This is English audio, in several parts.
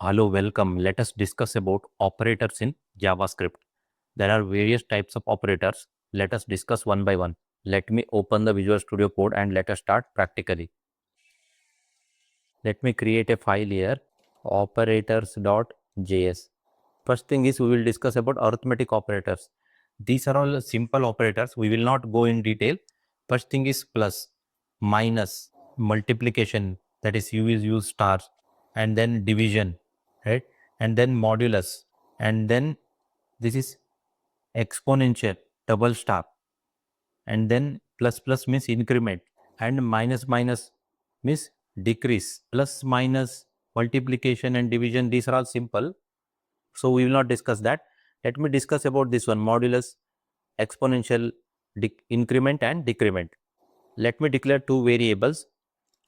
Hello, welcome. Let us discuss about operators in JavaScript. There are various types of operators. Let us discuss one by one. Let me open the Visual Studio Code and let us start practically. Let me create a file here, operators.js. First thing is we will discuss about arithmetic operators. These are all simple operators. We will not go in detail. First thing is plus, minus, multiplication, that is you will use stars, and then division, right? And then modulus, and then this is exponential, double star, and then plus plus means increment, and minus minus means decrease. Plus minus multiplication and division, these are all simple, so we will not discuss that. Let me discuss about this one, modulus, exponential, increment and decrement. Let me declare two variables.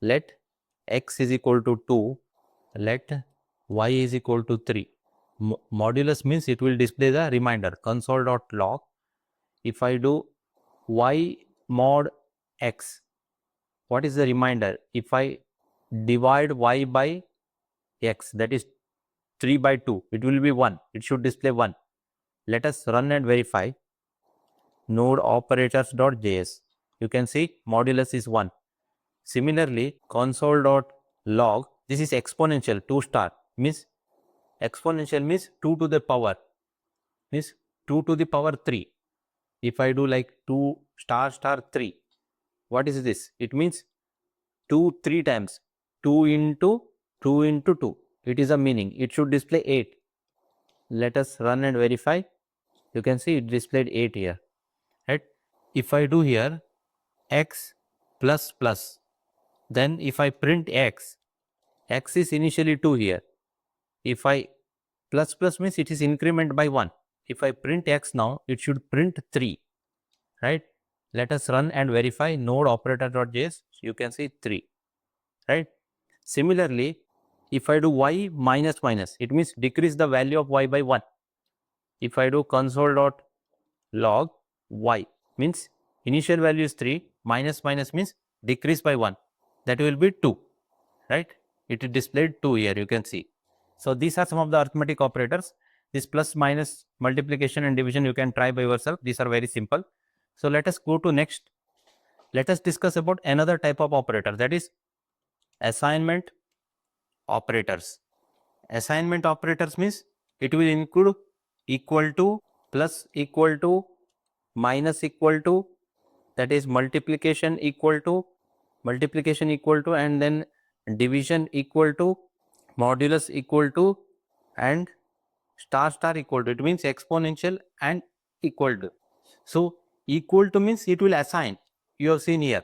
Let x is equal to 2, let y is equal to 3. Modulus means it will display the reminder, console.log. If I do y mod x, what is the reminder? If I divide y by x, that is 3 by 2, it will be 1. It should display 1. Let us run and verify. Node operators.js. You can see modulus is 1. Similarly, console.log, this is exponential, 2 star, means exponential means 2 to the power, means 2 to the power 3. If I do like 2 star star 3, what is this? It means 2 3 times, 2 into 2 into 2. It is a meaning. It should display 8. Let us run and verify. You can see it displayed 8 here, right? If I do here x plus plus, then if I print x, x is initially 2 here. If I plus plus means it is increment by 1. If I print x now, it should print 3, right? Let us run and verify node operator.js. You can see 3, right? Similarly, if I do y minus minus, it means decrease the value of y by 1. If I do console.log y, means initial value is 3, minus minus means decrease by 1, that will be 2, right? It is displayed 2 here, you can see. So these are some of the arithmetic operators. This plus minus multiplication and division you can try by yourself. These are very simple. So let us go to next. Let us discuss about another type of operator, that is assignment operators. Assignment operators means it will include equal to, plus equal to, minus equal to, that is multiplication equal to, and then division equal to, modulus equal to, and star star equal to. It means exponential and equal to. So equal to means it will assign. You have seen here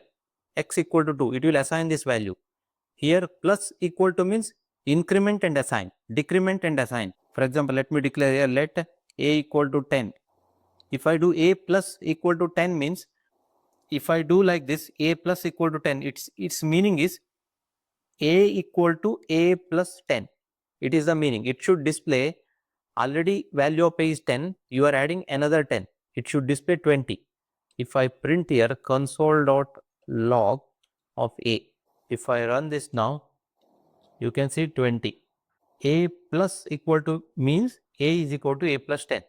x equal to 2, it will assign this value. Here plus equal to means increment and assign, decrement and assign. For example, let me declare here, let a equal to 10. If I do a plus equal to 10 means, if I do like this, a plus equal to 10, its meaning is a equal to a plus 10. It is the meaning. It should display, already value of a is 10, you are adding another 10. It should display 20. If I print here console.log of a, if I run this now, you can see 20. A plus equal to means a is equal to a plus 10.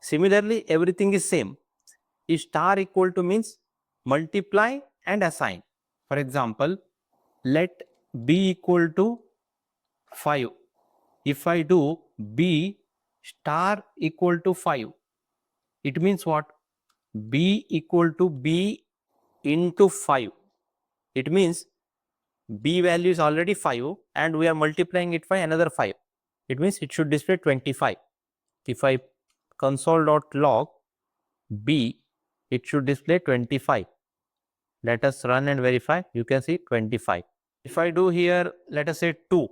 Similarly, everything is same. If star equal to means multiply and assign. For example, let b equal to 5. If I do b star equal to 5, it means what? B equal to b into 5. It means b value is already 5 and we are multiplying it by another 5. It means it should display 25. If I console.log b, it should display 25. Let us run and verify. You can see 25. If I do here, let us say 2,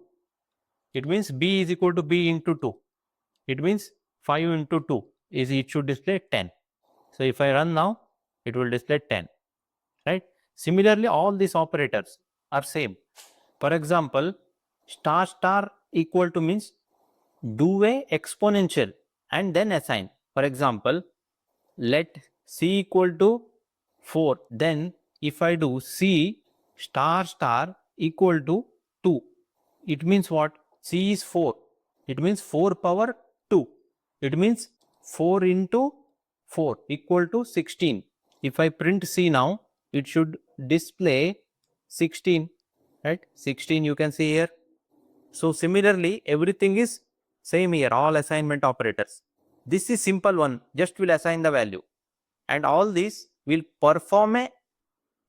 it means b is equal to b into 2. It means 5 into 2 is, it should display 10. So if I run now, it will display 10, right? Similarly, all these operators are same. For example, star star equal to means do a exponential and then assign. For example, let c equal to 4, then if I do c star star equal to 2, it means what? C is 4. It means 4 power 2. It means 4 into 4 equal to 16. If I print C now, it should display 16, right? 16 you can see here. So similarly, everything is same here, all assignment operators. This is simple one, just will assign the value. And all these will perform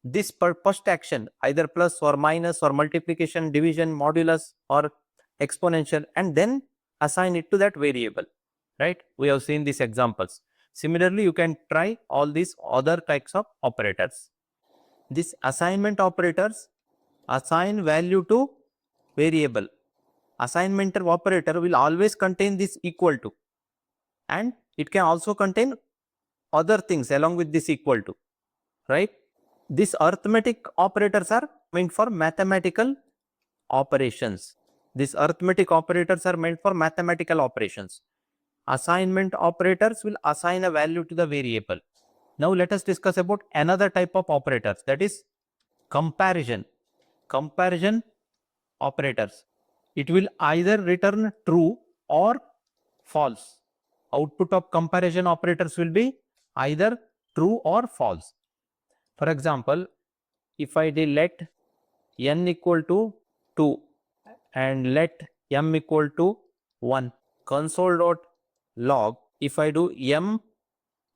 this first action, either plus or minus or multiplication, division, modulus or exponential, and then assign it to that variable, right? We have seen these examples. Similarly, you can try all these other types of operators. These assignment operators assign value to variable. Assignment operator will always contain this equal to, and it can also contain other things along with this equal to, right? These arithmetic operators are meant for mathematical operations. These arithmetic operators are meant for mathematical operations. Assignment operators will assign a value to the variable. Now let us discuss about another type of operators, that is comparison. Comparison operators. It will either return true or false. Output of comparison operators will be either true or false. For example, if I let n equal to 2 and let m equal to 1, console.log, if I do m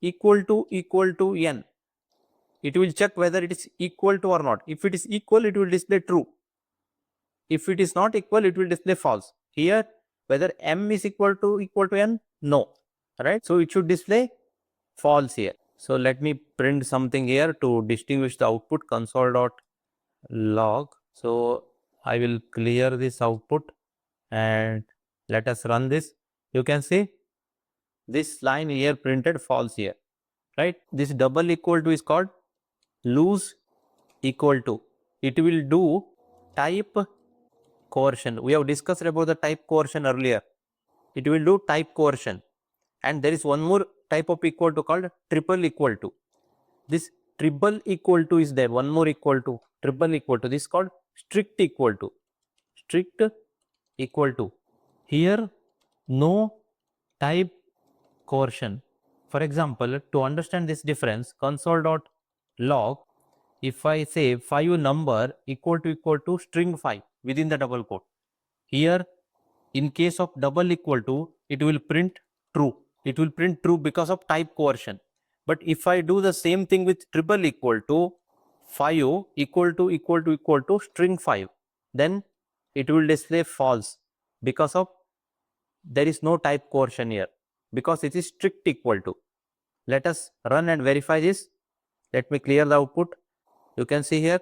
equal to n, it will check whether it is equal to or not. If it is equal, it will display true. If it is not equal, it will display false. Here, whether m is equal to n, no, right? So it should display false here. So let me print something here to distinguish the output, console.log. So I will clear this output and let us run this. You can see this line here printed false here, right? This double equal to is called lose equal to. It will do type coercion. We have discussed about the type coercion earlier. It will do type coercion. And there is one more type of equal to called triple equal to. This triple equal to is there, one more equal to, triple equal to. This is called strict equal to. Strict equal to. Here, no type coercion. For example, to understand this difference, console.log, if I say 5 number equal to string 5 within the double quote, here in case of double equal to, it will print true. It will print true because of type coercion. But if I do the same thing with triple equal to, 5 equal to string 5, then it will display false because of there is no type coercion here, because it is strict equal to. Let us run and verify this. Let me clear the output. You can see here,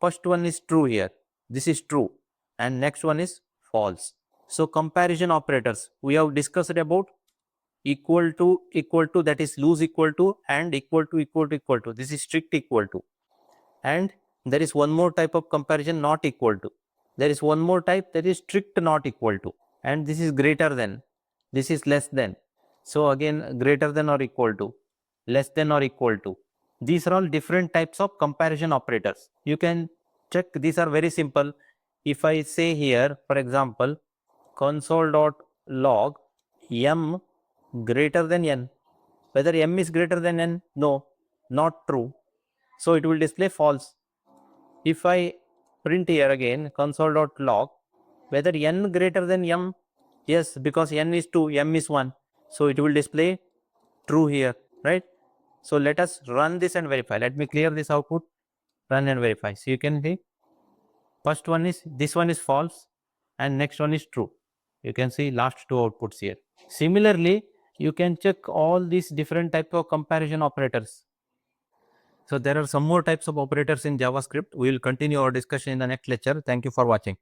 first one is true here. This is true. And next one is false. So comparison operators, we have discussed about equal to, that is lose equal to, and equal to. This is strict equal to. And there is one more type of comparison, not equal to. There is one more type, that is strict not equal to. And this is greater than, this is less than. So again, greater than or equal to, less than or equal to. These are all different types of comparison operators. You can check, these are very simple. If I say here, for example, console.log m greater than n, whether m is greater than n, no, not true. So it will display false. If I print here again, console.log, whether n greater than m, yes, because n is 2, m is 1. So it will display true here, right? So let us run this and verify. Let me clear this output, run and verify. So you can see, first one is, this one is false and next one is true. You can see last two outputs here. Similarly, you can check all these different types of comparison operators. So there are some more types of operators in JavaScript. We will continue our discussion in the next lecture. Thank you for watching.